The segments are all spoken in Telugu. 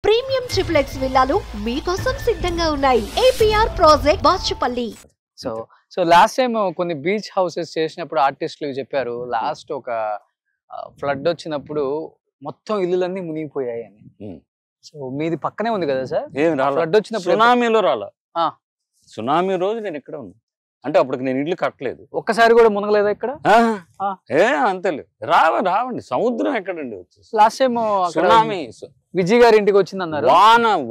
ప్రీమియం ట్రిప్లెక్స్ విల్లాలు మీకోసం సిద్ధంగా ఉన్నాయి. APR project Bachupally. So last time కొన్ని బీచ్ హౌసెస్ చేసినప్పుడు ఆర్టిస్టులు చెప్పారు, లాస్ట్ ఒక ఫ్లడ్ వచ్చినప్పుడు మొత్తం ఇల్లులన్నీ మునిగిపోయాయి అని. సో మీది పక్కనే ఉంది కదా సార్? ఫ్లడ్ వచ్చినప్పుడు సునామీలో రాలా. సునామీ రోజు నేను ఇక్కడ ఉన్నా, అంటే అప్పటికి నేను ఇల్లు కట్టలేదు. ఒక్కసారి కూడా మునగలేదా ఇక్కడ? అంతలేదు. రావండి, సముద్రం ఎక్కడండి వచ్చేసి. లాస్ట్ టైం సునామీ విజయ్ గారి ఇంటికి వచ్చింది అన్నారు.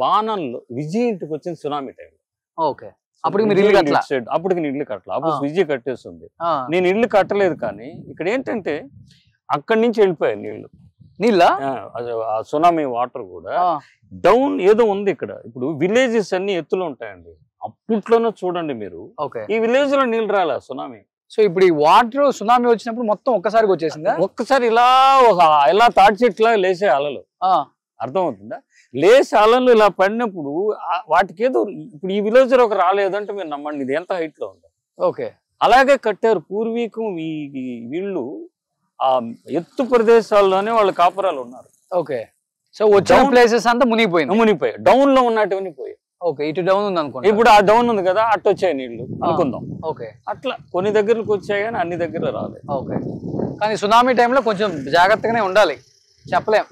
వానల్లో విజయ్ ఇంటికి వచ్చింది సునామీ టైం. ఓకే, అప్పుడు మీరు ఇల్లు కట్టలా? అప్పటికి నేను ఇల్లు కట్టలా, అప్పుడు విజయ్ కట్టేస్తుంది. నేను ఇల్లు కట్టలేదు. కానీ ఇక్కడ ఏంటంటే అక్కడి నుంచి వెళ్ళిపోయాయి నీళ్ళ సునామీ వాటర్ కూడా డౌన్ ఏదో ఉంది ఇక్కడ. ఇప్పుడు విలేజెస్ అన్ని ఎత్తులో ఉంటాయండి. అప్పట్లోనే చూడండి మీరు, ఈ విలేజ్ లో నీళ్ళు రాలే సునామీ. సో ఇప్పుడు ఈ వాటర్ సునామీ వచ్చినప్పుడు మొత్తం ఒక్కసారికి వచ్చేసిందా? ఒక్కసారి ఇలా తాటి చెట్లా లేసే అలలు. అర్థమవుతుందా? లేసే అలలు ఇలా పడినప్పుడు వాటికి ఏదో, ఇప్పుడు ఈ విలేజ్ లో ఒక రాలేదంటే మీరు నమ్మండి, ఇది ఎంత హైట్ లో ఉందో. ఓకే, అలాగే కట్టారు పూర్వీకం. వీళ్ళు ఆ ఎత్తు ప్రదేశాల్లోనే వాళ్ళ కాపురాలు ఉన్నారు. ఓకే, సో వచ్చిన ప్లేసెస్ అంతా మునిగిపోయాయి. డౌన్ లో ఉన్నట్టువన్నీ పోయాయి. ఓకే, ఇటు డౌన్ ఉంది అనుకోండి. ఇప్పుడు ఆ డౌన్ ఉంది కదా, అటు వచ్చాయి నీళ్లు అనుకుందాం. ఓకే, అట్లా కొన్ని దగ్గరకు వచ్చాయి కానీ అన్ని దగ్గర రాలేదు. ఓకే, కానీ సునామీ టైంలో కొంచెం జాగ్రత్తగానే ఉండాలి. చెప్పలేం.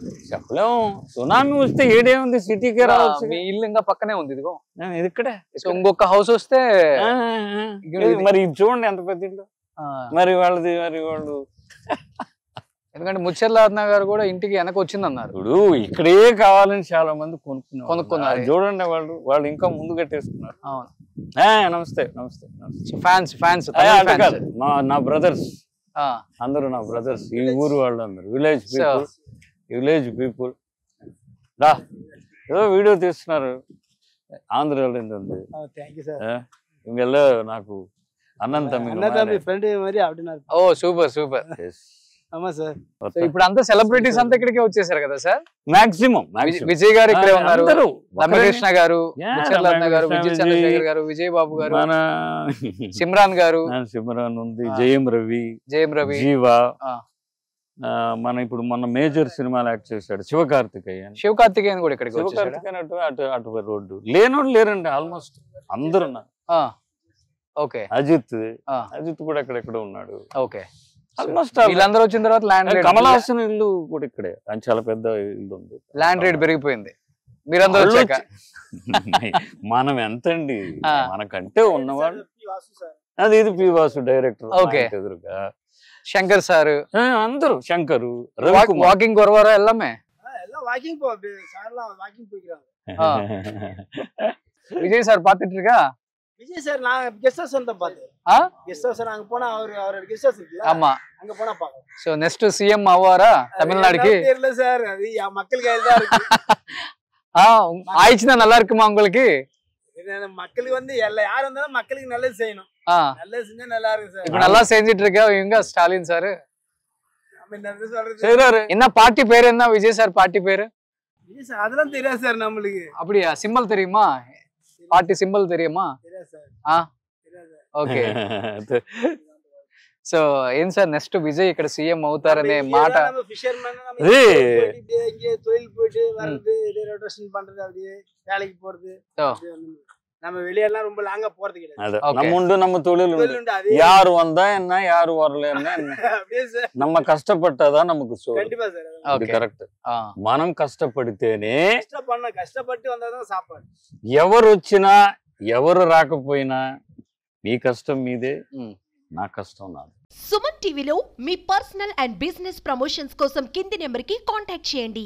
సునామీ వస్తే ఏడేముంది, సిటీకే రావచ్చు. మీ ఇల్లు ఇంకా పక్కనే ఉంది, ఇదిగో ఇది ఇక్కడే. సో ఇంకొక హౌస్ వస్తే మరి ఇది చూడండి ఎంత పెద్ద ఇల్లు. మరి వాళ్ళు ఎందుకంటే ముచ్చర్ల అన్న గారు కూడా ఇంటికి వెనక వచ్చింది అన్నారు. ఇప్పుడు ఇక్కడే కావాలని చాలా మంది కొనుక్కున్నారు. చూడండి, వాళ్ళు ఇంకా ముందు కట్టేసుకున్నారు. అవును. నమస్తే. ఫ్యాన్స్ నా బ్రదర్స్ అందరూ, నా బ్రదర్స్, ఈ ఊరు వాళ్ళు అందరు విలేజ్ పీపుల్. ఏదో వీడియో తీస్తున్నారు, ఆంధ్రాలో ఉంది. ఇంకెల్లా నాకు అన్నం తమ్మి ఫ్రెండ్. ఓ సూపర్. ఇప్పుడు అంతా సెలబ్రిటీస్ అంతా ఇక్కడికే వచ్చేసారు కదా సార్? మాక్సిమం విజయ్ గారు ఇక్కడే ఉన్నారు, రమ్యకృష్ణ గారు, ముచ్చర్ల గారు, విజయ్ చంద్రశేఖర్ గారు, విజయ్ బాబు గారు, సిమ్రాన్ గారు, సిమ్రాన్ ఉంది, జయం రవి, జీవా, మన ఇప్పుడు మొన్న మేజర్ సినిమాలు యాక్ట్ చేశాడు శివకార్తికేయన్ కూడా ఇక్కడికి వచ్చేసాడు. అటు రోడ్డు లేనోడు లేరండి, ఆల్మోస్ట్ అందరు ఉన్నారు. ఓకే, అజిత్ కూడా ఎక్కడెక్కడ ఉన్నాడు. ఓకే, ఆల్మోస్ట్ వీళ్ళందరూ వచ్చిన తర్వాత ల్యాండ్ కమల్ హాసన్ ఇల్లు కూడా ఇక్కడే, చాలా పెద్ద ఇల్లు ఉంది. ల్యాండ్ రేట్ పెరిగిపోయింది మీరందరూ వచ్చాక. మనం ఎంతండి, మనకంటే ఉన్నవాడు. అది ఇది పి వాసు డైరెక్టర్. ఓకే, ఎదురుగా శంకర్ సార్, అందరూ శంకరు. వాకింగ్ కొరవారా ఎల్లమే விஜய் சார் பாத்துட்டு இருக்கா? விஜய் சார் நான் கெஸ்ட் ஹவுஸ் வந்து பாத்து. கெஸ்ட் ஹவுஸ் அங்க போனா அவர் கெஸ்ட் ஹவுஸ் இருக்குல, ஆமா, அங்க போனா பாக்க. சோ நெக்ஸ்ட் சிஎம் ஆவாரா தமிழ்நாடுக்கு? தெரியல சார், அது மக்கள் கையில தான் இருக்கு. ஆயிச்சுனா நல்லா இருக்குமா உங்களுக்கு? மக்களுக்கு வந்து யார் வந்தாலும் மக்களுக்கு நல்லது செய்யணும். நல்லது செஞ்சா நல்லா இருக்கு சார். இப்போ நல்லா செஞ்சிட்டு இருக்கா இவங்க ஸ்டாலின் சார். நம்ம என்ன சொல்றது செய்றாரு? என்ன பார்ட்டி பேர் என்ன? விஜய் சார் பார்ட்டி பேரு? விஜய் சார் அதெல்லாம் தெரியாது சார் நமக்கு. அப்படியே சிம்பல் தெரியுமா? பார்ட்டி சிம்பல் தெரியுமா? தெரியாது சார். தெரியாது. ఓకే, సో ఏం సార్ నెక్స్ట్ విజయ్ ఇక్కడ సీఎం అవుతారనే మాట? ஃபிஷர்மேன் நம்ம இங்கே தொழில் போயிட்டு வரது, ரொட்டேஷன் பண்றது, அப்படியே வேலைக்கு போறது. நம்ம வெளியெல்லாம் ரொம்ப லாங்கா போறது கிடையாது. நம்ம தொழில் யாரு வந்தா என்ன, யாரு வரல என்ன, நம்ம కష్టపట్టదా நமக்கு சோறு. கண்டிப்பா சார், அது కరెక్ట్. మనం కష్టపడితేనే, కష్టపట్టి వందதான் సాపాడు. ఎవరు వచ్చినా ఎవరు రాకపోయినా మీ కష్టం మీదే, నా కష్టం నాది. సుమన్ టీవీలో మీ పర్సనల్ అండ్ బిజినెస్ ప్రమోషన్స్ కోసం కింది నెంబర్ కి కాంటాక్ట్ చేయండి.